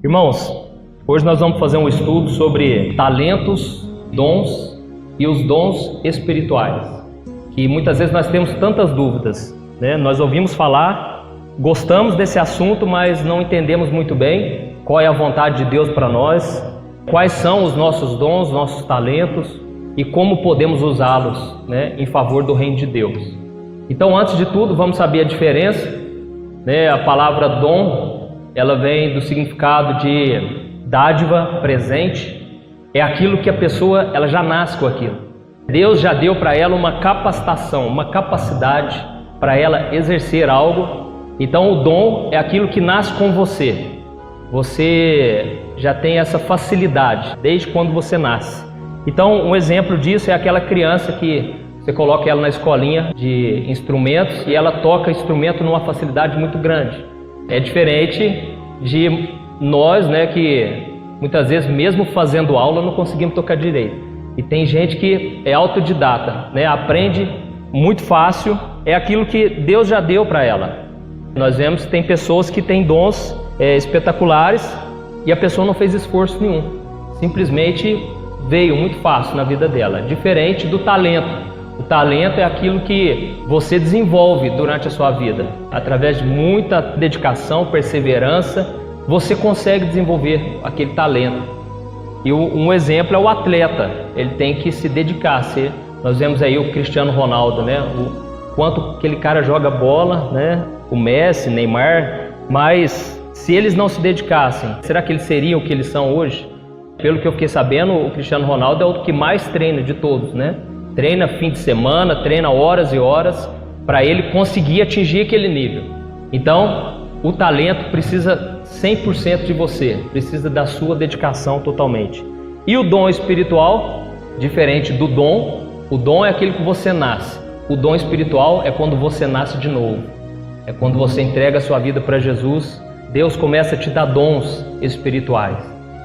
Irmãos, hoje nós vamos fazer um estudo sobre talentos, dons e os dons espirituais, que muitas vezes nós temos tantas dúvidas, né? Nós ouvimos falar, gostamos desse assunto, mas não entendemos muito bem qual é a vontade de Deus para nós, quais são os nossos dons, nossos talentos e como podemos usá-los, né, em favor do reino de Deus. Então, antes de tudo, vamos saber a diferença, né? A palavra dom, ela vem do significado de dádiva, presente. É aquilo que a pessoa ela já nasce com aquilo. Deus já deu para ela uma capacitação, uma capacidade para ela exercer algo. Então o dom é aquilo que nasce com você. Você já tem essa facilidade desde quando você nasce. Então um exemplo disso é aquela criança que você coloca ela na escolinha de instrumentos e ela toca instrumento numa facilidade muito grande. É diferente de nós, né, que muitas vezes mesmo fazendo aula não conseguimos tocar direito. E tem gente que é autodidata, né, aprende muito fácil, é aquilo que Deus já deu para ela. Nós vemos que tem pessoas que têm dons espetaculares e a pessoa não fez esforço nenhum. Simplesmente veio muito fácil na vida dela, diferente do talento. O talento é aquilo que você desenvolve durante a sua vida. Através de muita dedicação, perseverança, você consegue desenvolver aquele talento. E um exemplo é o atleta. Ele tem que se dedicar. Nós vemos aí o Cristiano Ronaldo, né? O quanto aquele cara joga bola, né? O Messi, Neymar. Mas se eles não se dedicassem, será que eles seriam o que eles são hoje? Pelo que eu fiquei sabendo, o Cristiano Ronaldo é o que mais treina de todos, né? Treina fim de semana, treina horas e horas para ele conseguir atingir aquele nível. Então, o talento precisa 100% de você, precisa da sua dedicação totalmente. E o dom espiritual, diferente do dom, o dom é aquele que você nasce. O dom espiritual é quando você nasce de novo. É quando você entrega a sua vida para Jesus, Deus começa a te dar dons espirituais.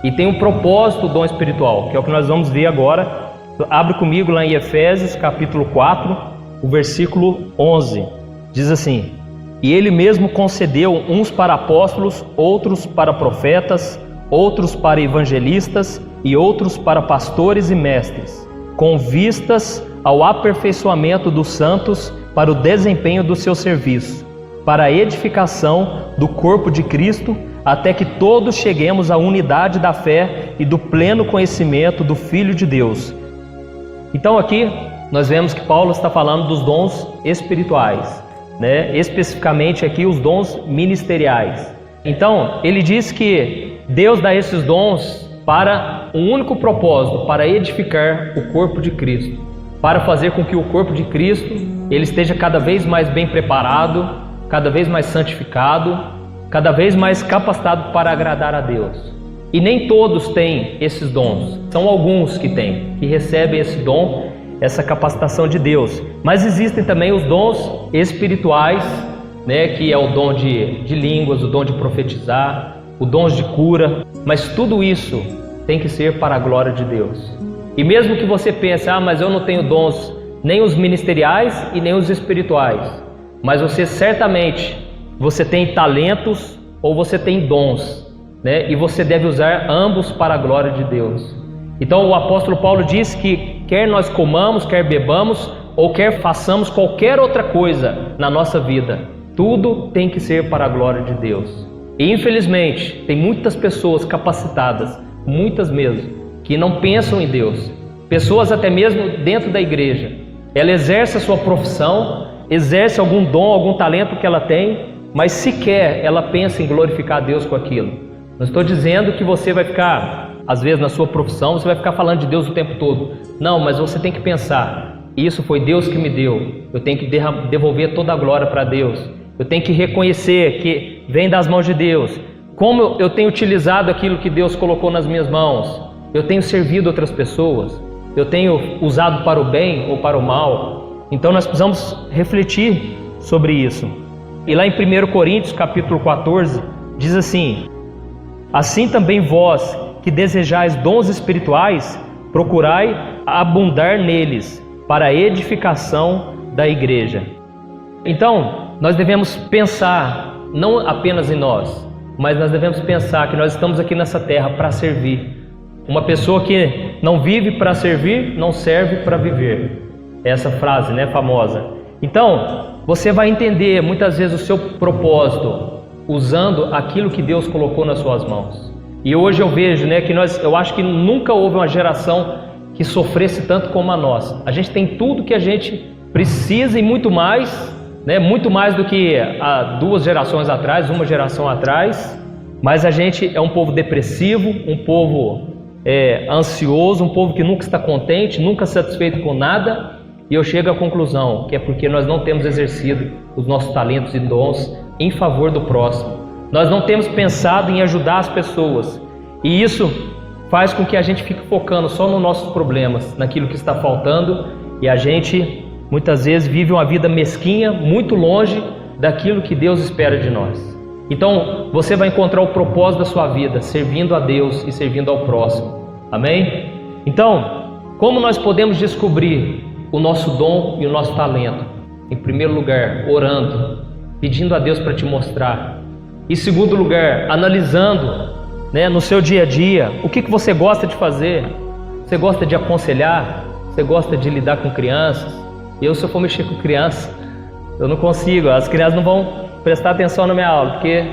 E tem um propósito do dom espiritual, que é o que nós vamos ver agora. Abre comigo lá em Efésios capítulo 4, o versículo 11. Diz assim: E Ele mesmo concedeu uns para apóstolos, outros para profetas, outros para evangelistas e outros para pastores e mestres, com vistas ao aperfeiçoamento dos santos para o desempenho do seu serviço, para a edificação do corpo de Cristo, até que todos cheguemos à unidade da fé e do pleno conhecimento do Filho de Deus. Então aqui nós vemos que Paulo está falando dos dons espirituais, né? Especificamente aqui os dons ministeriais. Então ele diz que Deus dá esses dons para um único propósito, para edificar o corpo de Cristo, para fazer com que o corpo de Cristo ele esteja cada vez mais bem preparado, cada vez mais santificado, cada vez mais capacitado para agradar a Deus. E nem todos têm esses dons, são alguns que têm, que recebem esse dom, essa capacitação de Deus. Mas existem também os dons espirituais, né, que é o dom de línguas, o dom de profetizar, o dom de cura. Mas tudo isso tem que ser para a glória de Deus. E mesmo que você pense, mas eu não tenho dons, nem os ministeriais e nem os espirituais, mas você certamente, você tem talentos ou você tem dons, né? E você deve usar ambos para a glória de Deus. Então o apóstolo Paulo diz que quer nós comamos, quer bebamos ou quer façamos qualquer outra coisa na nossa vida, tudo tem que ser para a glória de Deus. E infelizmente tem muitas pessoas capacitadas, muitas mesmo, que não pensam em Deus. Pessoas até mesmo dentro da igreja, ela exerce a sua profissão, exerce algum dom, algum talento que ela tem, mas sequer ela pensa em glorificar a Deus com aquilo. Não estou dizendo que você vai ficar, às vezes na sua profissão, você vai ficar falando de Deus o tempo todo. Não, mas você tem que pensar, isso foi Deus que me deu, eu tenho que devolver toda a glória para Deus. Eu tenho que reconhecer que vem das mãos de Deus. Como eu tenho utilizado aquilo que Deus colocou nas minhas mãos? Eu tenho servido outras pessoas? Eu tenho usado para o bem ou para o mal? Então nós precisamos refletir sobre isso. E lá em 1 Coríntios capítulo 14, diz assim: Assim também vós, que desejais dons espirituais, procurai abundar neles, para a edificação da igreja. Então, nós devemos pensar não apenas em nós, mas nós devemos pensar que nós estamos aqui nessa terra para servir. Uma pessoa que não vive para servir, não serve para viver. Essa frase, né, famosa. Então, você vai entender muitas vezes o seu propósito usando aquilo que Deus colocou nas suas mãos. E hoje eu vejo, né, que eu acho que nunca houve uma geração que sofresse tanto como a nossa. A gente tem tudo que a gente precisa e muito mais, né, muito mais do que há 2 gerações atrás, 1 geração atrás. Mas a gente é um povo depressivo, um povo ansioso, um povo que nunca está contente, nunca satisfeito com nada. E eu chego à conclusão que é porque nós não temos exercido os nossos talentos e dons em favor do próximo. Nós não temos pensado em ajudar as pessoas. E isso faz com que a gente fique focando só nos nossos problemas, naquilo que está faltando. E a gente, muitas vezes, vive uma vida mesquinha, muito longe daquilo que Deus espera de nós. Então, você vai encontrar o propósito da sua vida, servindo a Deus e servindo ao próximo. Amém? Então, como nós podemos descobrir o nosso dom e o nosso talento? Em primeiro lugar, orando, pedindo a Deus para te mostrar. Em segundo lugar, analisando, né, no seu dia a dia, o que você gosta de fazer. Você gosta de aconselhar? Você gosta de lidar com crianças? Se eu for mexer com criança, eu não consigo. As crianças não vão prestar atenção na minha aula, porque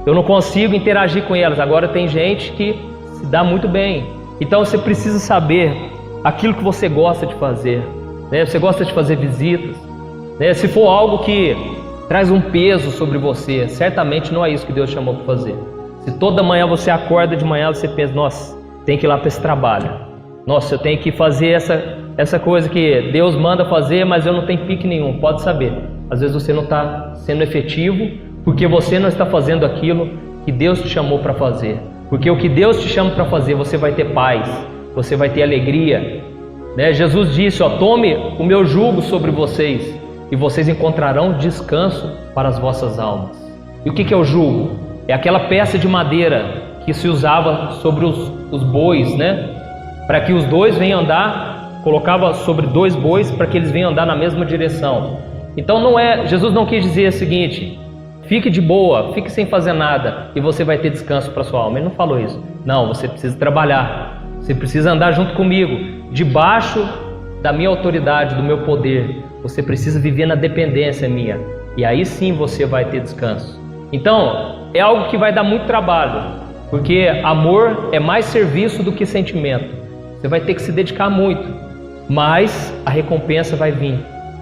eu não consigo interagir com elas. Agora tem gente que se dá muito bem. Então você precisa saber aquilo que você gosta de fazer, né? Você gosta de fazer visitas, né? Se for algo que traz um peso sobre você, certamente não é isso que Deus chamou para fazer. Se toda manhã você acorda de manhã, você pensa, nossa, tem que ir lá para esse trabalho, nossa, eu tenho que fazer essa coisa que Deus manda fazer, mas eu não tenho pique nenhum. Pode saber, às vezes você não está sendo efetivo, porque você não está fazendo aquilo que Deus te chamou para fazer. Porque o que Deus te chama para fazer, você vai ter paz, você vai ter alegria, né? Jesus disse, tome o meu jugo sobre vocês e vocês encontrarão descanso para as vossas almas. E o que é o jugo? É aquela peça de madeira que se usava sobre os bois, né? Para que os dois venham andar, colocava sobre 2 bois para que eles venham andar na mesma direção. Então Jesus não quis dizer o seguinte, fique de boa, fique sem fazer nada e você vai ter descanso para sua alma. Ele não falou isso. Não, você precisa trabalhar, você precisa andar junto comigo, debaixo da minha autoridade, do meu poder. Você precisa viver na dependência minha e aí sim você vai ter descanso. Então, é algo que vai dar muito trabalho, porque amor é mais serviço do que sentimento. Você vai ter que se dedicar muito, mas a recompensa vai vir.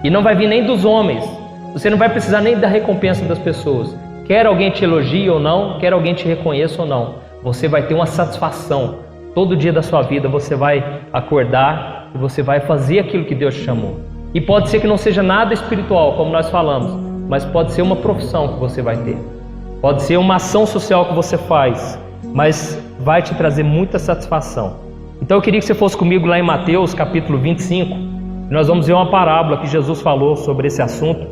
E não vai vir nem dos homens. Você não vai precisar nem da recompensa das pessoas. Quer alguém te elogie ou não, quer alguém te reconheça ou não, você vai ter uma satisfação. Todo dia da sua vida você vai acordar e você vai fazer aquilo que Deus te chamou. E pode ser que não seja nada espiritual, como nós falamos, mas pode ser uma profissão que você vai ter. Pode ser uma ação social que você faz, mas vai te trazer muita satisfação. Então eu queria que você fosse comigo lá em Mateus capítulo 25. Nós vamos ver uma parábola que Jesus falou sobre esse assunto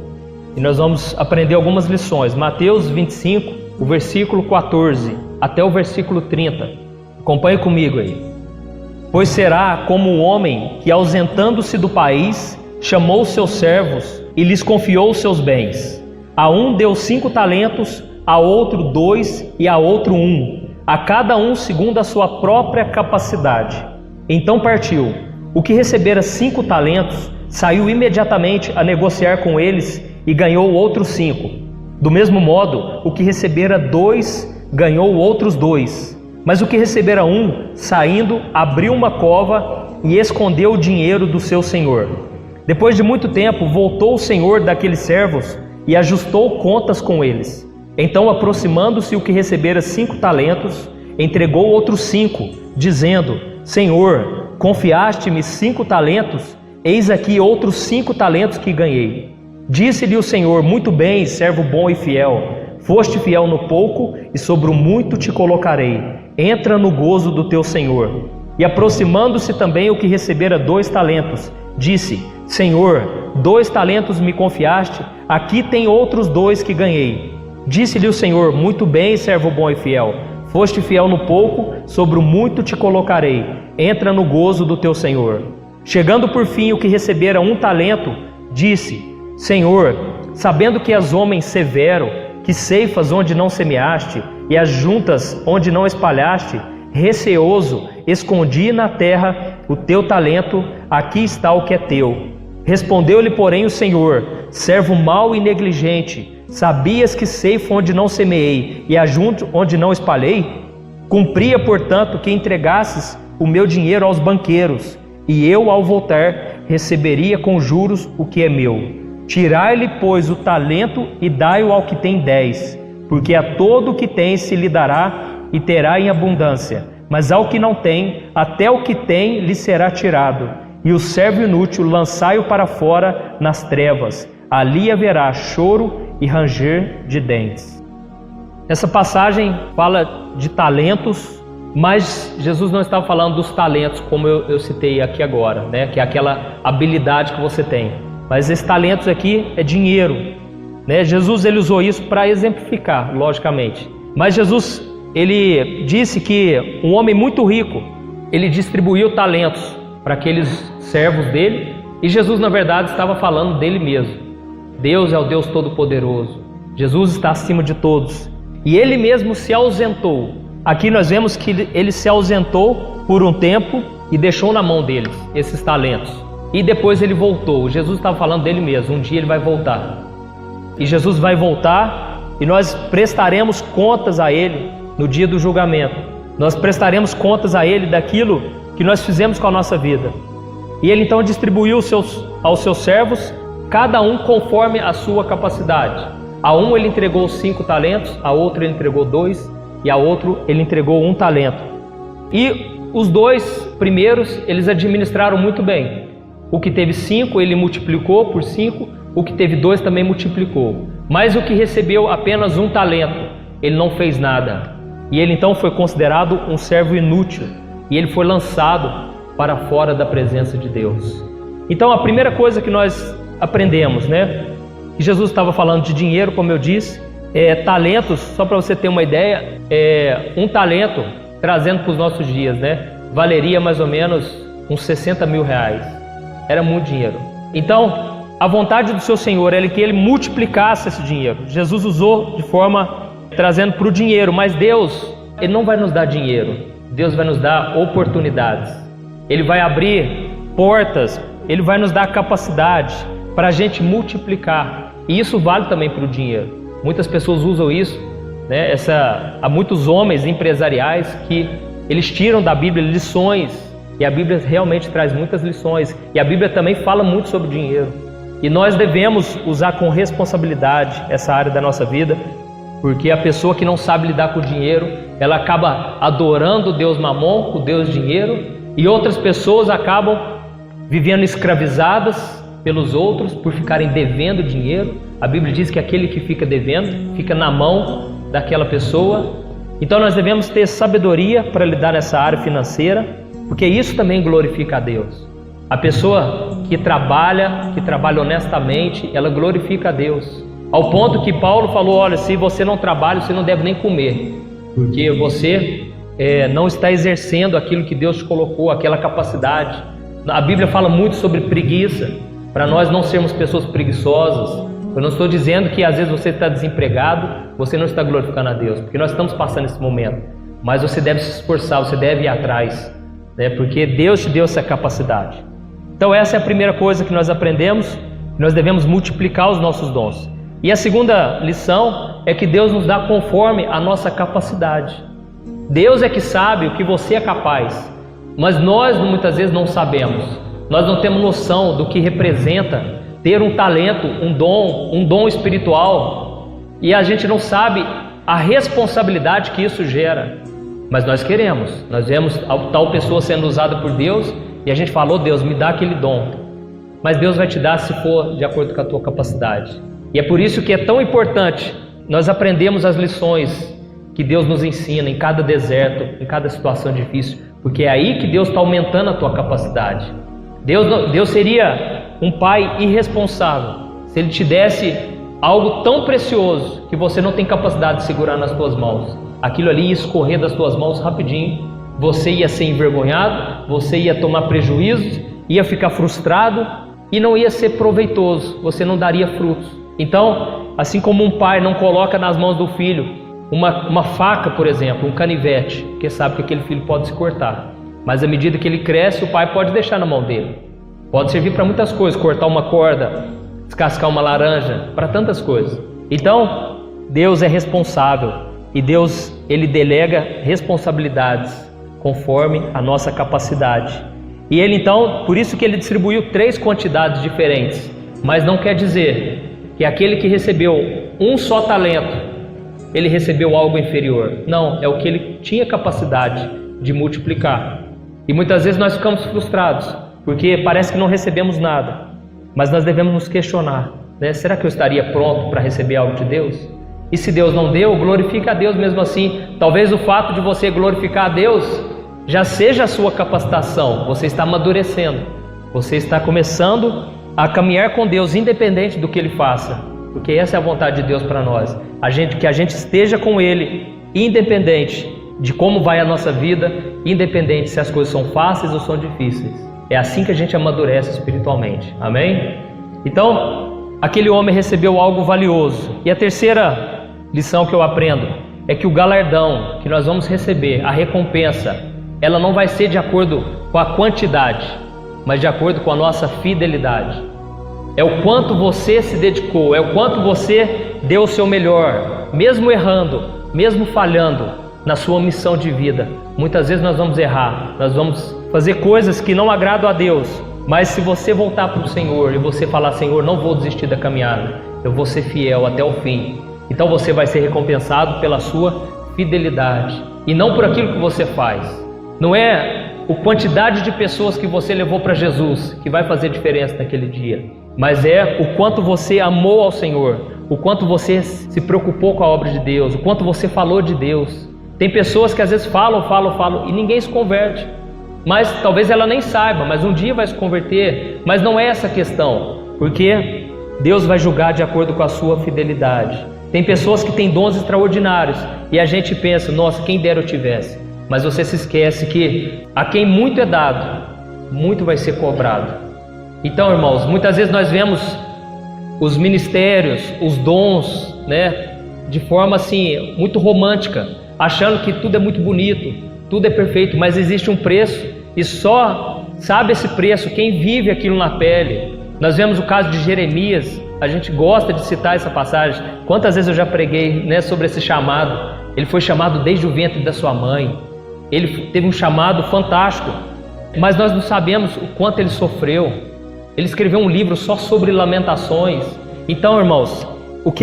e nós vamos aprender algumas lições. Mateus 25, o versículo 14 até o versículo 30. Acompanhe comigo aí. Pois será como o homem que, ausentando-se do país, chamou os seus servos e lhes confiou os seus bens. A um deu 5 talentos, a outro 2 e a outro 1, a cada um segundo a sua própria capacidade. Então partiu. O que recebera 5 talentos saiu imediatamente a negociar com eles e ganhou outros 5. Do mesmo modo, o que recebera 2 ganhou outros 2. Mas o que recebera 1, saindo, abriu uma cova e escondeu o dinheiro do seu senhor. Depois de muito tempo, voltou o senhor daqueles servos e ajustou contas com eles. Então, aproximando-se o que recebera 5 talentos, entregou outros 5, dizendo: Senhor, confiaste-me 5 talentos, eis aqui outros 5 talentos que ganhei. Disse-lhe o Senhor: Muito bem, servo bom e fiel. Foste fiel no pouco, e sobre o muito te colocarei. Entra no gozo do teu Senhor. E aproximando-se também o que recebera 2 talentos, disse: Senhor, 2 talentos me confiaste, aqui tem outros 2 que ganhei. Disse-lhe o Senhor: Muito bem, servo bom e fiel. Foste fiel no pouco, sobre o muito te colocarei. Entra no gozo do teu Senhor. Chegando por fim o que recebera 1 talento, disse: Senhor, sabendo que és homem severo, que ceifas onde não semeaste e as juntas onde não espalhaste, receoso, escondi na terra o teu talento, aqui está o que é teu. Respondeu-lhe, porém, o Senhor: servo mau e negligente, sabias que ceifo onde não semeei e ajunto onde não espalhei? Cumpria, portanto, que entregasses o meu dinheiro aos banqueiros, e eu, ao voltar, receberia com juros o que é meu. Tirai-lhe, pois, o talento e dai-o ao que tem 10, porque a todo o que tem se lhe dará e terá em abundância, mas ao que não tem, até o que tem lhe será tirado. E o servo inútil lançai-o para fora nas trevas, ali haverá choro e ranger de dentes. Essa passagem fala de talentos, mas Jesus não estava falando dos talentos como eu citei aqui agora, né? Que é aquela habilidade que você tem. Mas esses talentos aqui é dinheiro, né? Jesus ele usou isso para exemplificar, logicamente. Mas Jesus ele disse que um homem muito rico, ele distribuiu talentos para aqueles servos dele, e Jesus na verdade estava falando dele mesmo. Deus é o Deus Todo-Poderoso, Jesus está acima de todos, e ele mesmo se ausentou. Aqui nós vemos que ele se ausentou por um tempo e deixou na mão deles esses talentos, e depois ele voltou. Jesus estava falando dele mesmo, um dia ele vai voltar, e Jesus vai voltar, e nós prestaremos contas a ele no dia do julgamento. Nós prestaremos contas a ele daquilo que nós fizemos com a nossa vida. E ele então distribuiu aos seus servos, cada um conforme a sua capacidade. A um ele entregou 5 talentos, a outro ele entregou 2, e a outro ele entregou 1 talento. E os 2 primeiros eles administraram muito bem. O que teve 5 ele multiplicou por 5, o que teve 2 também multiplicou. Mas o que recebeu apenas 1 talento, ele não fez nada. E ele então foi considerado um servo inútil, e ele foi lançado para fora da presença de Deus. Então a primeira coisa que nós aprendemos, né? Que Jesus estava falando de dinheiro, como eu disse, talentos, só para você ter uma ideia, 1 talento, trazendo para os nossos dias, né? Valeria mais ou menos uns 60 mil reais. Era muito dinheiro. Então, a vontade do seu Senhor era que ele multiplicasse esse dinheiro. Jesus usou de forma trazendo para o dinheiro, mas Deus, ele não vai nos dar dinheiro, Deus vai nos dar oportunidades. Ele vai abrir portas, ele vai nos dar capacidade para a gente multiplicar. E isso vale também para o dinheiro. Muitas pessoas usam isso, né? Há muitos homens empresariais que eles tiram da Bíblia lições, e a Bíblia realmente traz muitas lições, e a Bíblia também fala muito sobre dinheiro. E nós devemos usar com responsabilidade essa área da nossa vida, porque a pessoa que não sabe lidar com o dinheiro, ela acaba adorando o Deus Mamon, o Deus dinheiro, e outras pessoas acabam vivendo escravizadas pelos outros por ficarem devendo dinheiro. A Bíblia diz que aquele que fica devendo, fica na mão daquela pessoa. Então nós devemos ter sabedoria para lidar nessa área financeira, porque isso também glorifica a Deus. A pessoa que trabalha honestamente, ela glorifica a Deus. Ao ponto que Paulo falou, olha, se você não trabalha, você não deve nem comer, porque você não está exercendo aquilo que Deus te colocou, aquela capacidade. A Bíblia fala muito sobre preguiça, para nós não sermos pessoas preguiçosas. Eu não estou dizendo que às vezes você está desempregado, você não está glorificando a Deus, porque nós estamos passando esse momento, mas você deve se esforçar, você deve ir atrás, né? Porque Deus te deu essa capacidade. Então essa é a primeira coisa que nós aprendemos, nós devemos multiplicar os nossos dons. E a segunda lição é que Deus nos dá conforme a nossa capacidade. Deus é que sabe o que você é capaz, mas nós muitas vezes não sabemos. Nós não temos noção do que representa ter um talento, um dom espiritual, e a gente não sabe a responsabilidade que isso gera. Mas nós queremos, nós vemos tal pessoa sendo usada por Deus e a gente fala, oh, Deus, me dá aquele dom. Mas Deus vai te dar se for de acordo com a tua capacidade. E é por isso que é tão importante nós aprendemos as lições que Deus nos ensina em cada deserto, em cada situação difícil, porque é aí que Deus está aumentando a tua capacidade. Deus seria um pai irresponsável se Ele te desse algo tão precioso que você não tem capacidade de segurar nas tuas mãos. Aquilo ali ia escorrer das tuas mãos rapidinho, você ia ser envergonhado, você ia tomar prejuízos, ia ficar frustrado e não ia ser proveitoso, você não daria frutos. Então, assim como um pai não coloca nas mãos do filho uma faca, por exemplo, um canivete, porque sabe que aquele filho pode se cortar. Mas à medida que ele cresce, o pai pode deixar na mão dele. Pode servir para muitas coisas, cortar uma corda, descascar uma laranja, para tantas coisas. Então, Deus é responsável e Deus, Ele delega responsabilidades conforme a nossa capacidade. E Ele então, por isso que Ele distribuiu 3 quantidades diferentes, mas não quer dizer que aquele que recebeu um só talento, ele recebeu algo inferior. Não, é o que ele tinha capacidade de multiplicar. E muitas vezes nós ficamos frustrados, porque parece que não recebemos nada, mas nós devemos nos questionar, né? Será que eu estaria pronto para receber algo de Deus? E se Deus não deu, glorifica a Deus mesmo assim. Talvez o fato de você glorificar a Deus já seja a sua capacitação. Você está amadurecendo, você está começando a caminhar com Deus, independente do que Ele faça, porque essa é a vontade de Deus para nós. Que a gente esteja com Ele, independente de como vai a nossa vida, independente se as coisas são fáceis ou são difíceis. É assim que a gente amadurece espiritualmente. Amém? Então, aquele homem recebeu algo valioso. E a terceira lição que eu aprendo é que o galardão que nós vamos receber, a recompensa, ela não vai ser de acordo com a quantidade, mas de acordo com a nossa fidelidade. É o quanto você se dedicou, é o quanto você deu o seu melhor, mesmo errando, mesmo falhando na sua missão de vida. Muitas vezes nós vamos errar, nós vamos fazer coisas que não agradam a Deus, mas se você voltar para o Senhor e você falar: Senhor, não vou desistir da caminhada, eu vou ser fiel até o fim, então você vai ser recompensado pela sua fidelidade e não por aquilo que você faz. Não é a quantidade de pessoas que você levou para Jesus que vai fazer diferença naquele dia, mas é o quanto você amou ao Senhor, o quanto você se preocupou com a obra de Deus, o quanto você falou de Deus. Tem pessoas que às vezes falam e ninguém se converte, mas talvez ela nem saiba, mas um dia vai se converter. Mas não é essa a questão, porque Deus vai julgar de acordo com a sua fidelidade. Tem pessoas que têm dons extraordinários e a gente pensa: nossa, quem dera eu tivesse. Mas você se esquece que a quem muito é dado, muito vai ser cobrado. Então, irmãos, muitas vezes nós vemos os ministérios, os dons, né, de forma assim, muito romântica, achando que tudo é muito bonito, tudo é perfeito, mas existe um preço e só sabe esse preço quem vive aquilo na pele. Nós vemos o caso de Jeremias, a gente gosta de citar essa passagem. Quantas vezes eu já preguei, né, sobre esse chamado. Ele foi chamado desde o ventre da sua mãe, ele teve um chamado fantástico, mas nós não sabemos o quanto ele sofreu. Ele escreveu um livro só sobre lamentações. Então, irmãos,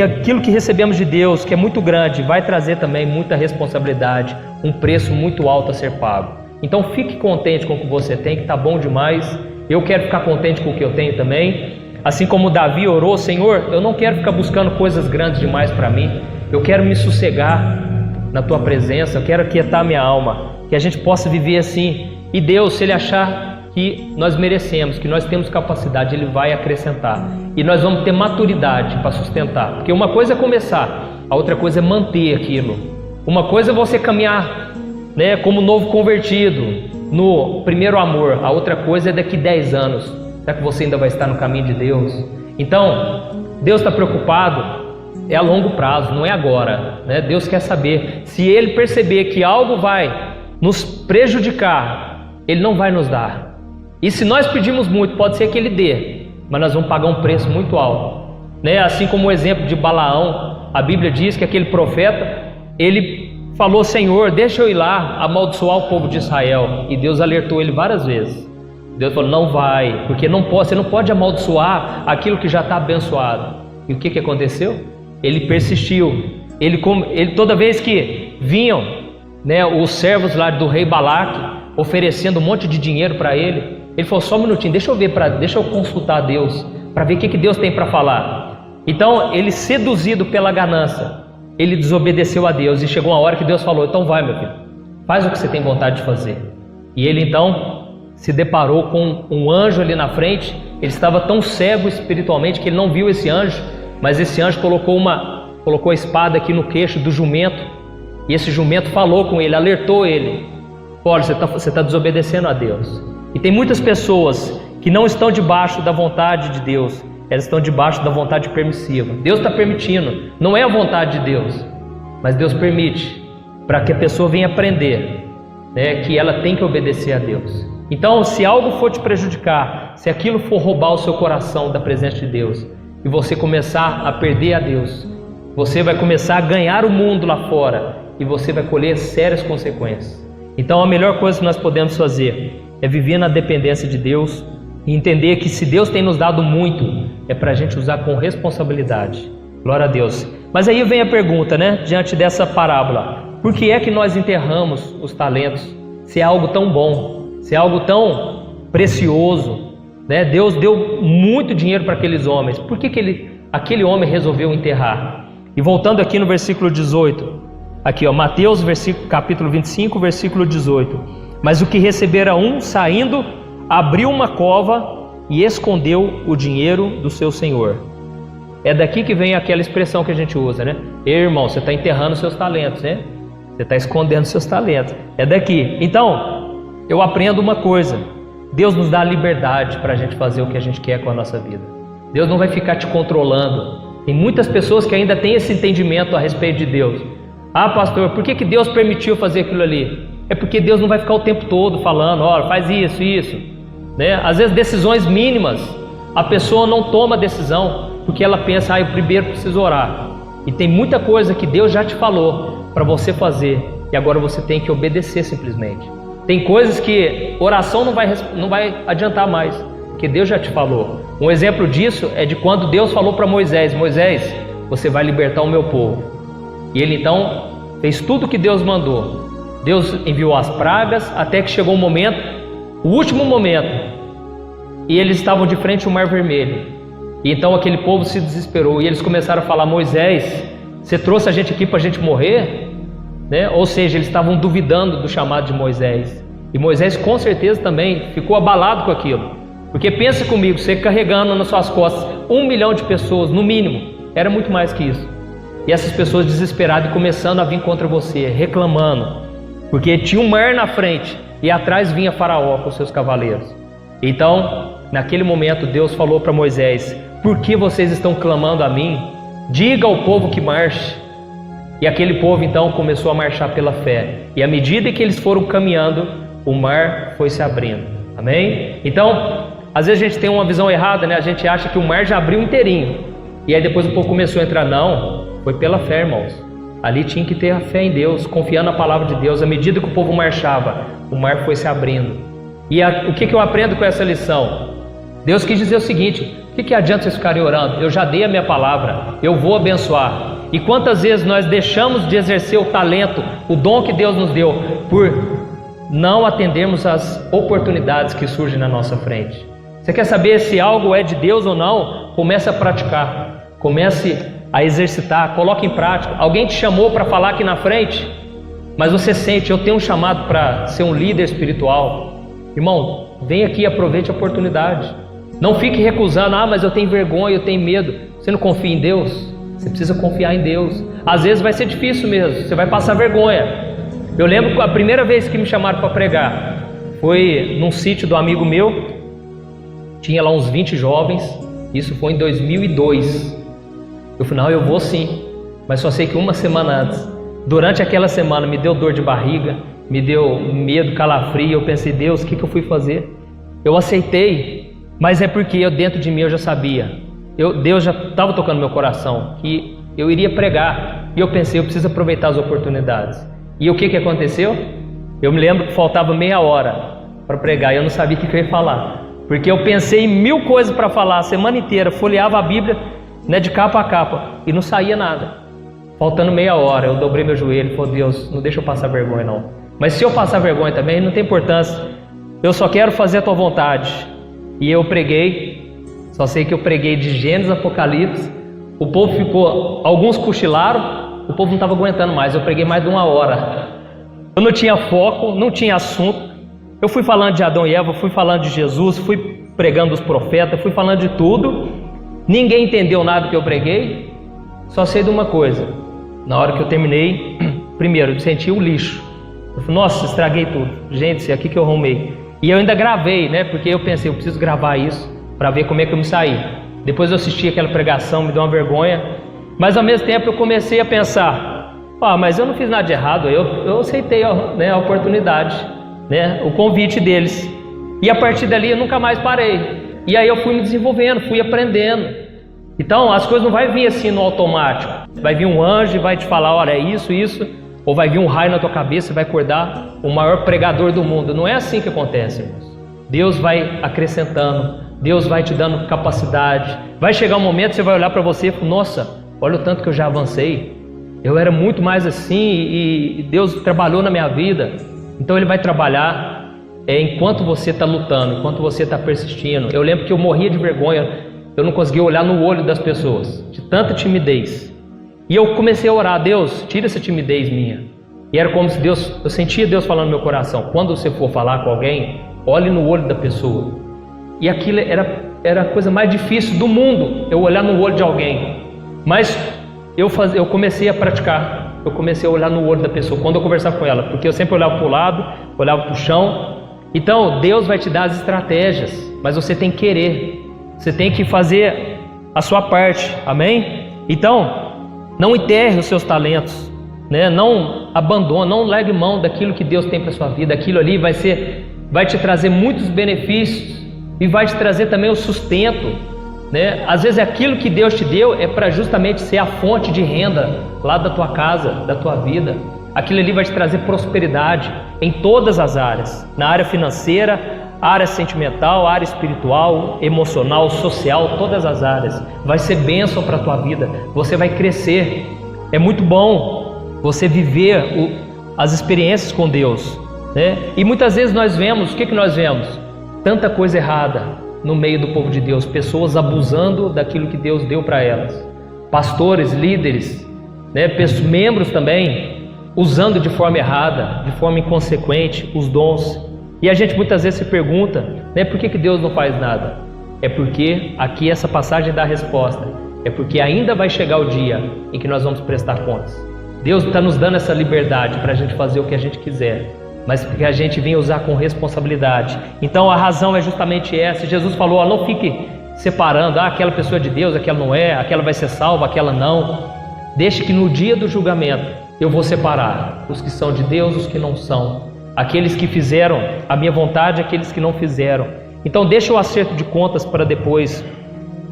aquilo que recebemos de Deus, que é muito grande, vai trazer também muita responsabilidade, um preço muito alto a ser pago. Então fique contente com o que você tem, que está bom demais. Eu quero ficar contente com o que eu tenho também. Assim como Davi orou: Senhor, eu não quero ficar buscando coisas grandes demais para mim, eu quero me sossegar na Tua presença, eu quero aquietar minha alma, que a gente possa viver assim. E Deus, se Ele achar que nós merecemos, que nós temos capacidade, Ele vai acrescentar. E nós vamos ter maturidade para sustentar. Porque uma coisa é começar, a outra coisa é manter aquilo. Uma coisa é você caminhar, né, como novo convertido, no primeiro amor. A outra coisa é daqui 10 anos. Será que você ainda vai estar no caminho de Deus? Então, Deus está preocupado, é a longo prazo, não é agora, né? Deus quer saber. Se Ele perceber que algo vai nos prejudicar, Ele não vai nos dar. E se nós pedimos muito, pode ser que Ele dê, mas nós vamos pagar um preço muito alto, né? Assim como o exemplo de Balaão, a Bíblia diz que aquele profeta, ele falou: Senhor, deixa eu ir lá amaldiçoar o povo de Israel. E Deus alertou ele várias vezes. Deus falou: não vai, porque você não pode amaldiçoar aquilo que já está abençoado. E o que aconteceu? Ele persistiu. Ele toda vez que vinham, né, os servos lá do rei Balaque oferecendo um monte de dinheiro para ele, ele falou: só um minutinho, deixa eu consultar Deus para ver o que Deus tem para falar. Então ele, seduzido pela ganância, ele desobedeceu a Deus e chegou uma hora que Deus falou: então vai, meu filho, faz o que você tem vontade de fazer. E ele então se deparou com um anjo ali na frente. Ele estava tão cego espiritualmente que ele não viu esse anjo, mas esse anjo colocou a espada aqui no queixo do jumento, e esse jumento falou com ele, alertou ele: olha, você está desobedecendo a Deus. E tem muitas pessoas que não estão debaixo da vontade de Deus, elas estão debaixo da vontade permissiva. Deus está permitindo, não é a vontade de Deus, mas Deus permite para que a pessoa venha aprender, né, que ela tem que obedecer a Deus. Então, se algo for te prejudicar, se aquilo for roubar o seu coração da presença de Deus, e você começar a perder a Deus, você vai começar a ganhar o mundo lá fora, e você vai colher sérias consequências. Então, a melhor coisa que nós podemos fazer é viver na dependência de Deus e entender que se Deus tem nos dado muito, é para a gente usar com responsabilidade. Glória a Deus. Mas aí vem a pergunta, né? Diante dessa parábola, por que é que nós enterramos os talentos? Se é algo tão bom, se é algo tão precioso, né? Deus deu muito dinheiro para aqueles homens. Por que aquele homem resolveu enterrar? E voltando aqui no versículo 18, aqui ó, Mateus capítulo 25, versículo 18. Mas o que recebera um, saindo, abriu uma cova e escondeu o dinheiro do seu senhor. É daqui que vem aquela expressão que a gente usa, né? Ei, irmão, você está enterrando seus talentos, né? Você está escondendo seus talentos. É daqui. Então, eu aprendo uma coisa. Deus nos dá a liberdade para a gente fazer o que a gente quer com a nossa vida. Deus não vai ficar te controlando. Tem muitas pessoas que ainda têm esse entendimento a respeito de Deus. Ah, pastor, por que Deus permitiu fazer aquilo ali? É porque Deus não vai ficar o tempo todo falando, olha, faz isso, né? Às vezes decisões mínimas, a pessoa não toma decisão, porque ela pensa, eu primeiro preciso orar. E tem muita coisa que Deus já te falou para você fazer, e agora você tem que obedecer simplesmente. Tem coisas que oração não vai adiantar mais, porque Deus já te falou. Um exemplo disso é de quando Deus falou para Moisés, Moisés, você vai libertar o meu povo. E ele então fez tudo o que Deus mandou. Deus enviou as pragas, até que chegou um momento, o último momento, e eles estavam de frente ao Mar Vermelho. E então aquele povo se desesperou, e eles começaram a falar, Moisés, você trouxe a gente aqui para a gente morrer? Né? Ou seja, eles estavam duvidando do chamado de Moisés. E Moisés com certeza também ficou abalado com aquilo. Porque pensa comigo, você carregando nas suas costas 1 milhão de pessoas, no mínimo, era muito mais que isso. E essas pessoas desesperadas e começando a vir contra você, reclamando. Porque tinha um mar na frente e atrás vinha Faraó com seus cavaleiros. Então, naquele momento, Deus falou para Moisés, por que vocês estão clamando a mim? Diga ao povo que marche. E aquele povo então começou a marchar pela fé. E à medida que eles foram caminhando, o mar foi se abrindo. Amém? Então, às vezes a gente tem uma visão errada, né? A gente acha que o mar já abriu inteirinho. E aí depois o povo começou a entrar. Não, foi pela fé, irmãos. Ali tinha que ter a fé em Deus, confiando na palavra de Deus. À medida que o povo marchava, o mar foi se abrindo. E o que eu aprendo com essa lição? Deus quis dizer o seguinte, o que adianta vocês ficarem orando? Eu já dei a minha palavra, eu vou abençoar. E quantas vezes nós deixamos de exercer o talento, o dom que Deus nos deu, por não atendermos às oportunidades que surgem na nossa frente? Você quer saber se algo é de Deus ou não? Comece a praticar, comece a exercitar, coloque em prática. Alguém te chamou para falar aqui na frente, mas você sente, eu tenho um chamado para ser um líder espiritual. Irmão, vem aqui e aproveite a oportunidade. Não fique recusando, mas eu tenho vergonha, eu tenho medo. Você não confia em Deus? Você precisa confiar em Deus. Às vezes vai ser difícil mesmo, você vai passar vergonha. Eu lembro que a primeira vez que me chamaram para pregar foi num sítio do amigo meu. Tinha lá uns 20 jovens. Isso foi em 2002. Eu falei, não, eu vou sim. Mas só sei que uma semana antes, durante aquela semana, me deu dor de barriga, me deu medo, calafrio. Eu pensei, Deus, o que eu fui fazer? Eu aceitei, mas é porque dentro de mim eu já sabia. Deus já estava tocando no meu coração que eu iria pregar. E eu pensei, eu preciso aproveitar as oportunidades. E o que aconteceu? Eu me lembro que faltava meia hora para pregar e eu não sabia o que eu ia falar. Porque eu pensei em 1000 coisas para falar a semana inteira, folheava a Bíblia, né, de capa a capa, e não saía nada. Faltando meia hora, eu dobrei meu joelho e falei, Deus, não deixa eu passar vergonha não. Mas se eu passar vergonha também, não tem importância. Eu só quero fazer a tua vontade. E eu preguei, só sei que eu preguei de Gênesis, Apocalipse. O povo ficou, alguns cochilaram, o povo não estava aguentando mais. Eu preguei mais de 1 hora. Eu não tinha foco, não tinha assunto. Eu fui falando de Adão e Eva, fui falando de Jesus, fui pregando os profetas, fui falando de tudo. Ninguém entendeu nada que eu preguei. Só sei de uma coisa, na hora que eu terminei, primeiro, eu senti o lixo. Eu falei, nossa, estraguei tudo. Gente, isso é aqui que eu arrumei. E eu ainda gravei, né? Porque eu pensei, eu preciso gravar isso para ver como é que eu me saí. Depois eu assisti aquela pregação, me deu uma vergonha. Mas ao mesmo tempo eu comecei a pensar, Mas eu não fiz nada de errado, eu aceitei, né, a oportunidade, né, o convite deles. E a partir dali eu nunca mais parei. E aí eu fui me desenvolvendo, fui aprendendo. Então as coisas não vai vir assim no automático. Vai vir um anjo e vai te falar, olha, é isso, isso. Ou vai vir um raio na tua cabeça e vai acordar o maior pregador do mundo. Não é assim que acontece, irmãos. Deus vai acrescentando, Deus vai te dando capacidade. Vai chegar um momento que você vai olhar para você e falar, nossa, olha o tanto que eu já avancei. Eu era muito mais assim e Deus trabalhou na minha vida. Então Ele vai trabalhar enquanto você está lutando, enquanto você está persistindo. Eu lembro que eu morria de vergonha, eu não conseguia olhar no olho das pessoas, de tanta timidez. E eu comecei a orar, Deus, tira essa timidez minha. E era como se Deus, eu sentia Deus falando no meu coração, quando você for falar com alguém, olhe no olho da pessoa. E aquilo era a coisa mais difícil do mundo, eu olhar no olho de alguém. Mas eu comecei a praticar, eu comecei a olhar no olho da pessoa, quando eu conversava com ela, porque eu sempre olhava para o lado, olhava para o chão. Então Deus vai te dar as estratégias, mas você tem que querer, você tem que fazer a sua parte, amém? Então, não enterre os seus talentos, né? Não abandone, não largue mão daquilo que Deus tem para a sua vida. Aquilo ali vai te trazer muitos benefícios e vai te trazer também o sustento, né? Às vezes aquilo que Deus te deu é para justamente ser a fonte de renda lá da tua casa, da tua vida. Aquilo ali vai te trazer prosperidade em todas as áreas, na área financeira, área sentimental, área espiritual, emocional, social, todas as áreas. Vai ser bênção para a tua vida, você vai crescer. É muito bom você viver as experiências com Deus, né? E muitas vezes nós vemos, o que nós vemos? Tanta coisa errada no meio do povo de Deus, pessoas abusando daquilo que Deus deu para elas, pastores, líderes, né? Membros também, usando de forma errada, de forma inconsequente os dons. E a gente muitas vezes se pergunta, né, por que Deus não faz nada? É porque aqui essa passagem dá a resposta. É porque ainda vai chegar o dia em que nós vamos prestar contas. Deus está nos dando essa liberdade para a gente fazer o que a gente quiser, mas que a gente venha usar com responsabilidade. Então a razão é justamente essa. Jesus falou, não fique separando, aquela pessoa é de Deus, aquela não é, aquela vai ser salva, aquela não. Deixe que no dia do julgamento eu vou separar os que são de Deus, os que não são, aqueles que fizeram a minha vontade, aqueles que não fizeram. Então deixa o acerto de contas para depois.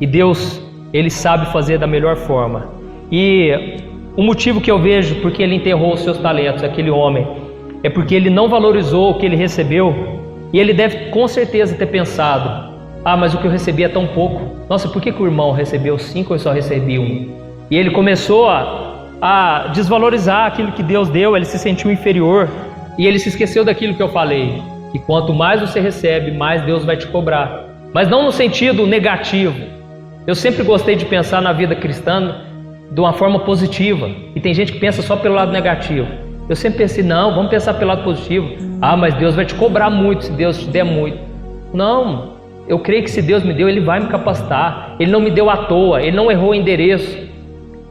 E Deus, Ele sabe fazer da melhor forma. E o motivo que eu vejo porque ele enterrou os seus talentos, aquele homem, é porque ele não valorizou o que ele recebeu. E ele deve com certeza ter pensado, mas o que eu recebi é tão pouco. Nossa, por que o irmão recebeu 5 e eu só recebi 1? E ele começou a desvalorizar aquilo que Deus deu, ele se sentiu inferior. E ele se esqueceu daquilo que eu falei, que quanto mais você recebe, mais Deus vai te cobrar. Mas não no sentido negativo. Eu sempre gostei de pensar na vida cristã de uma forma positiva. E tem gente que pensa só pelo lado negativo. Eu sempre pensei, não, vamos pensar pelo lado positivo. Mas Deus vai te cobrar muito se Deus te der muito. Não, eu creio que se Deus me deu, Ele vai me capacitar. Ele não me deu à toa, Ele não errou o endereço.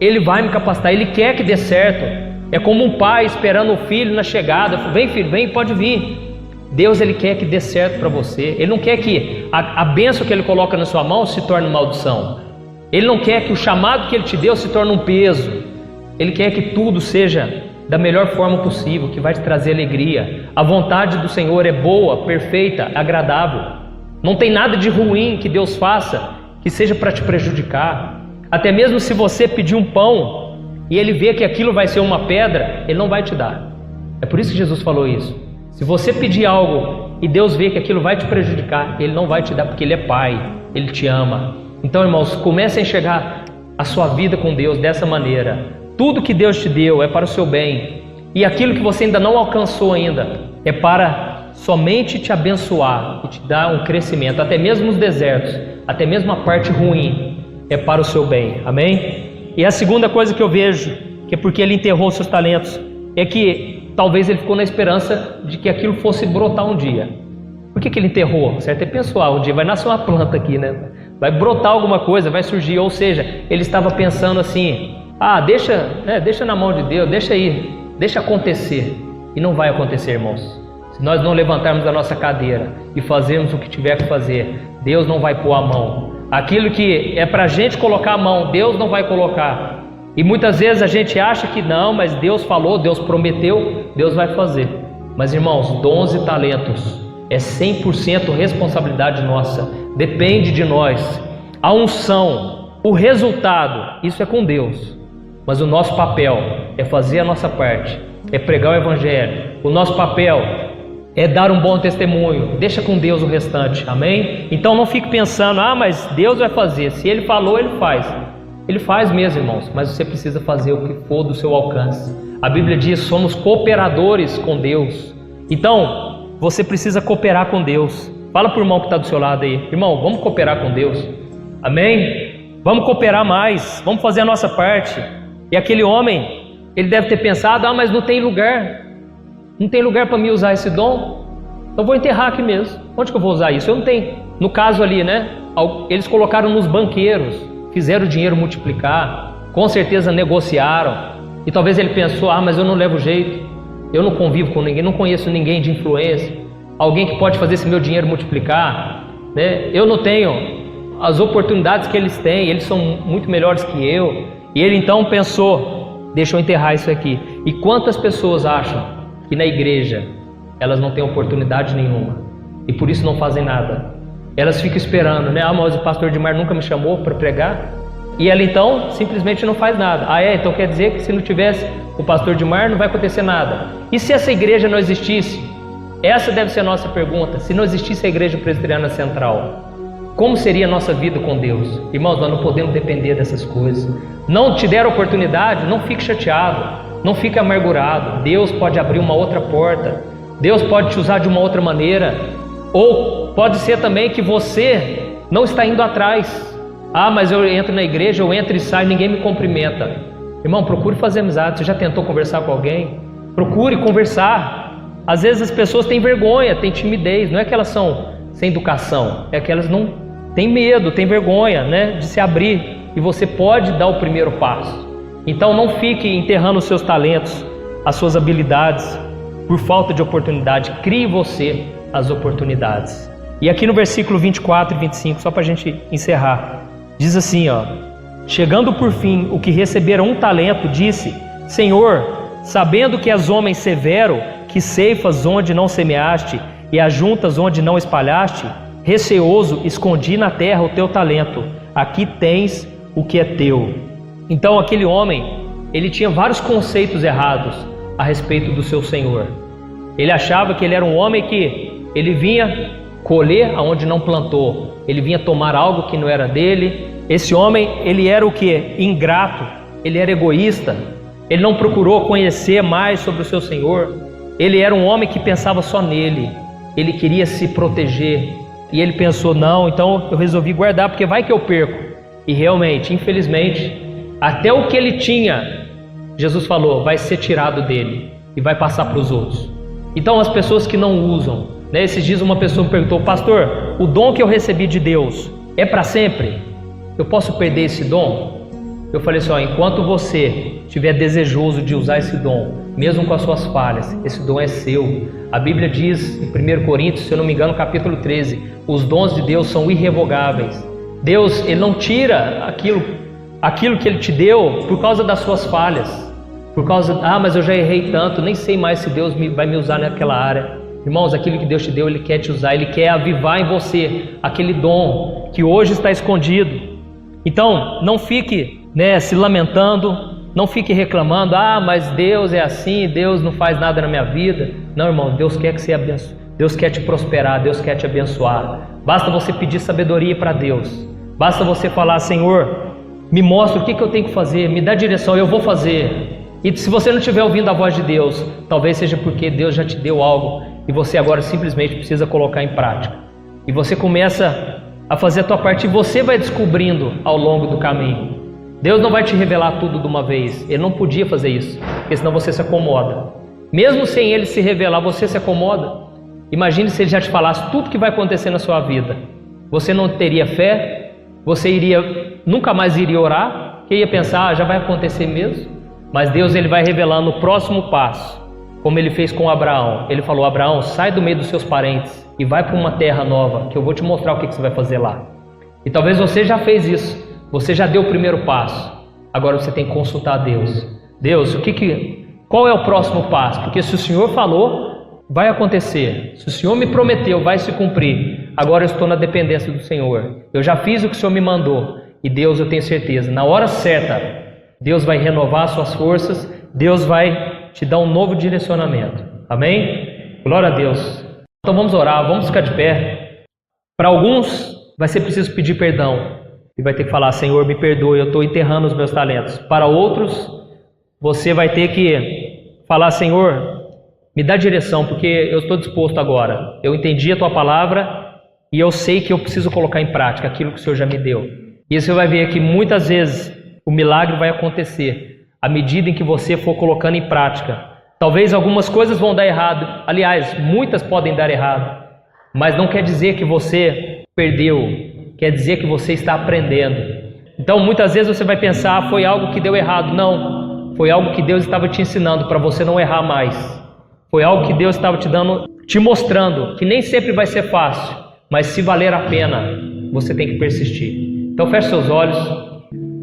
Ele vai me capacitar, Ele quer que dê certo. É como um pai esperando o filho na chegada. Vem filho, vem, pode vir. Deus, Ele quer que dê certo para você. Ele não quer que a bênção que Ele coloca na sua mão se torne maldição. Ele não quer que o chamado que Ele te deu se torne um peso. Ele quer que tudo seja da melhor forma possível, que vai te trazer alegria. A vontade do Senhor é boa, perfeita, agradável. Não tem nada de ruim que Deus faça que seja para te prejudicar. Até mesmo se você pedir um pão e Ele vê que aquilo vai ser uma pedra, Ele não vai te dar. É por isso que Jesus falou isso. Se você pedir algo e Deus vê que aquilo vai te prejudicar, Ele não vai te dar, porque Ele é Pai, Ele te ama. Então, irmãos, comece a enxergar a sua vida com Deus dessa maneira. Tudo que Deus te deu é para o seu bem. E aquilo que você ainda não alcançou ainda é para somente te abençoar e te dar um crescimento. Até mesmo nos desertos, até mesmo a parte ruim, é para o seu bem, amém? E a segunda coisa que eu vejo, que é porque ele enterrou os seus talentos, é que talvez ele ficou na esperança de que aquilo fosse brotar um dia. Por que ele enterrou? Certo? Ele pensou, um dia vai nascer uma planta aqui, né? Vai brotar alguma coisa, vai surgir. Ou seja, ele estava pensando assim, deixa na mão de Deus, deixa aí, deixa acontecer. E não vai acontecer, irmãos. Se nós não levantarmos da nossa cadeira e fazermos o que tiver que fazer, Deus não vai pôr a mão. Aquilo que é para a gente colocar a mão, Deus não vai colocar. E muitas vezes a gente acha que não, mas Deus falou, Deus prometeu, Deus vai fazer. Mas irmãos, dons e talentos é 100% responsabilidade nossa, depende de nós. A unção, o resultado, isso é com Deus. Mas o nosso papel é fazer a nossa parte, é pregar o Evangelho. O nosso papel é dar um bom testemunho. Deixa com Deus o restante, amém? Então não fique pensando, mas Deus vai fazer. Se Ele falou, Ele faz. Ele faz mesmo, irmãos, mas você precisa fazer o que for do seu alcance. A Bíblia diz, somos cooperadores com Deus. Então, você precisa cooperar com Deus. Fala para o irmão que está do seu lado aí, irmão, vamos cooperar com Deus, amém? Vamos cooperar mais, vamos fazer a nossa parte. E aquele homem, ele deve ter pensado, mas não tem lugar para me usar esse dom, então vou enterrar aqui mesmo. Onde que eu vou usar isso? Eu não tenho. No caso ali, né, eles colocaram nos banqueiros, fizeram o dinheiro multiplicar, com certeza negociaram, e talvez ele pensou, mas eu não levo jeito, eu não convivo com ninguém, não conheço ninguém de influência, alguém que pode fazer esse meu dinheiro multiplicar, né? Eu não tenho as oportunidades que eles têm, eles são muito melhores que eu. E ele então pensou, deixa eu enterrar isso aqui. E quantas pessoas acham que na igreja elas não têm oportunidade nenhuma e por isso não fazem nada? Elas ficam esperando, né? Mas o pastor Edmar nunca me chamou para pregar. E ela então simplesmente não faz nada. Então quer dizer que se não tivesse o pastor Edmar não vai acontecer nada. E se essa igreja não existisse? Essa deve ser a nossa pergunta. Se não existisse a Igreja Presbiteriana Central, como seria a nossa vida com Deus? Irmãos, nós não podemos depender dessas coisas. Não te der oportunidade, não fique chateado, não fique amargurado. Deus pode abrir uma outra porta, Deus pode te usar de uma outra maneira. Ou pode ser também que você não está indo atrás. Mas eu entro na igreja, eu entro e saio, ninguém me cumprimenta. Irmão, procure fazer amizade. Você já tentou conversar com alguém? Procure conversar. Às vezes as pessoas têm vergonha, têm timidez. Não é que elas são sem educação, é que elas não têm medo, têm vergonha, né, de se abrir. E você pode dar o primeiro passo. Então não fique enterrando os seus talentos, as suas habilidades, por falta de oportunidade. Crie você as oportunidades. E aqui no versículo 24 e 25, só para a gente encerrar, diz assim, chegando por fim o que recebera um talento, disse, Senhor, sabendo que és homem severo, que ceifas onde não semeaste e ajuntas onde não espalhaste, receoso escondi na terra o teu talento, aqui tens o que é teu. Então aquele homem, ele tinha vários conceitos errados a respeito do seu Senhor. Ele achava que ele era um homem que ele vinha colher aonde não plantou, ele vinha tomar algo que não era dele. Esse homem, ele era o que? Ingrato, ele era egoísta, ele não procurou conhecer mais sobre o seu Senhor. Ele era um homem que pensava só nele, ele queria se proteger, e ele pensou, não, então eu resolvi guardar, porque vai que eu perco. E realmente, infelizmente, até o que ele tinha, Jesus falou, vai ser tirado dele e vai passar para os outros. Então as pessoas que não usam, né? Esses dias uma pessoa me perguntou, pastor, o dom que eu recebi de Deus é para sempre? Eu posso perder esse dom? Eu falei assim, enquanto você estiver desejoso de usar esse dom, mesmo com as suas falhas, esse dom é seu. A Bíblia diz em 1 Coríntios, se eu não me engano, capítulo 13, os dons de Deus são irrevogáveis. Deus, Ele não tira aquilo que Ele te deu por causa das suas falhas, por causa, mas eu já errei tanto, nem sei mais se Deus vai me usar naquela área. Irmãos, aquilo que Deus te deu, Ele quer te usar, Ele quer avivar em você aquele dom que hoje está escondido. Então, não fique se lamentando, não fique reclamando, mas Deus é assim, Deus não faz nada na minha vida. Não, irmão, Deus quer que você abençoe, Deus quer te prosperar, Deus quer te abençoar. Basta você pedir sabedoria para Deus, basta você falar, Senhor, me mostra o que eu tenho que fazer, me dá direção, eu vou fazer. E se você não estiver ouvindo a voz de Deus, talvez seja porque Deus já te deu algo e você agora simplesmente precisa colocar em prática. E você começa a fazer a tua parte e você vai descobrindo ao longo do caminho. Deus não vai te revelar tudo de uma vez. Ele não podia fazer isso, porque senão você se acomoda. Mesmo sem Ele se revelar, você se acomoda. Imagine se Ele já te falasse tudo que vai acontecer na sua vida. Você não teria fé, você nunca mais iria orar, porque ia pensar, já vai acontecer mesmo. Mas Deus, Ele vai revelando o próximo passo, como Ele fez com Abraão. Ele falou, Abraão, sai do meio dos seus parentes e vai para uma terra nova, que eu vou te mostrar o que você vai fazer lá. E talvez você já fez isso. Você já deu o primeiro passo, Agora você tem que consultar a Deus. Deus, qual é o próximo passo? Porque se o Senhor falou, vai acontecer. Se o Senhor me prometeu, vai se cumprir. Agora eu estou na dependência do Senhor. Eu já fiz o que o Senhor me mandou. E Deus, eu tenho certeza, na hora certa, Deus vai renovar suas forças. Deus vai te dar um novo direcionamento. Amém? Glória a Deus. Então vamos orar, vamos ficar de pé. Para alguns vai ser preciso pedir perdão. E vai ter que falar, Senhor, me perdoe, eu estou enterrando os meus talentos. Para outros, você vai ter que falar, Senhor, me dá direção, porque eu estou disposto agora. Eu entendi a Tua palavra e eu sei que eu preciso colocar em prática aquilo que o Senhor já me deu. E você vai ver que muitas vezes o milagre vai acontecer à medida em que você for colocando em prática. Talvez algumas coisas vão dar errado. Aliás, muitas podem dar errado. Mas não quer dizer que você perdeu. Quer dizer que você está aprendendo. Então muitas vezes você vai pensar, foi algo que deu errado. Não, foi algo que Deus estava te ensinando para você não errar mais. Foi algo que Deus estava te mostrando, que nem sempre vai ser fácil, mas se valer a pena, você tem que persistir. Então feche seus olhos,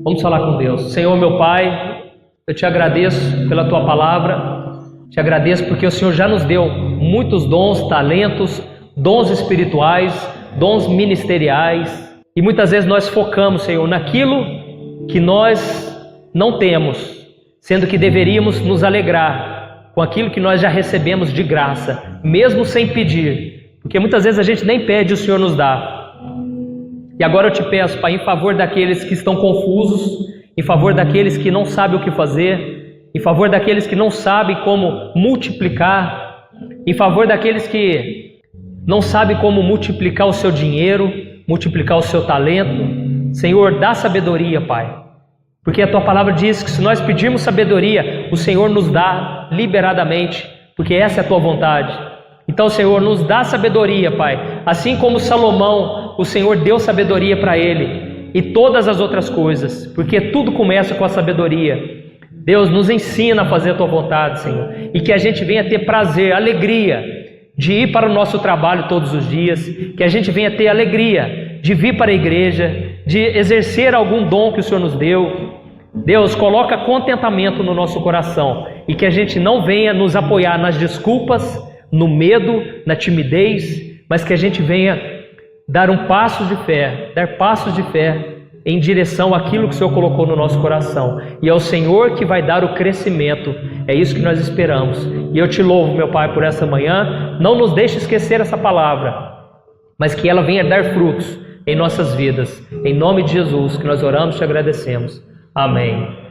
vamos falar com Deus. Senhor meu Pai, eu te agradeço pela Tua palavra, te agradeço porque o Senhor já nos deu muitos dons, talentos, dons espirituais, dons ministeriais. E muitas vezes nós focamos, Senhor, naquilo que nós não temos, sendo que deveríamos nos alegrar com aquilo que nós já recebemos de graça, mesmo sem pedir, porque muitas vezes a gente nem pede e o Senhor nos dá. E agora eu te peço, Pai, em favor daqueles que estão confusos, em favor daqueles que não sabem o que fazer, em favor daqueles que não sabem como multiplicar, em favor daqueles que não sabem como multiplicar o seu dinheiro, multiplicar o seu talento. Senhor, dá sabedoria, Pai. Porque a Tua palavra diz que se nós pedirmos sabedoria, o Senhor nos dá liberadamente, porque essa é a Tua vontade. Então, Senhor, nos dá sabedoria, Pai. Assim como Salomão, o Senhor deu sabedoria para ele e todas as outras coisas, porque tudo começa com a sabedoria. Deus, nos ensina a fazer a Tua vontade, Senhor, e que a gente venha ter prazer, alegria de ir para o nosso trabalho todos os dias, que a gente venha ter alegria de vir para a igreja, de exercer algum dom que o Senhor nos deu. Deus, coloca contentamento no nosso coração e que a gente não venha nos apoiar nas desculpas, no medo, na timidez, mas que a gente venha dar passos de fé em direção àquilo que o Senhor colocou no nosso coração. E é o Senhor que vai dar o crescimento. É isso que nós esperamos. E eu te louvo, meu Pai, por essa manhã. Não nos deixe esquecer essa palavra, mas que ela venha dar frutos em nossas vidas. Em nome de Jesus, que nós oramos e te agradecemos. Amém.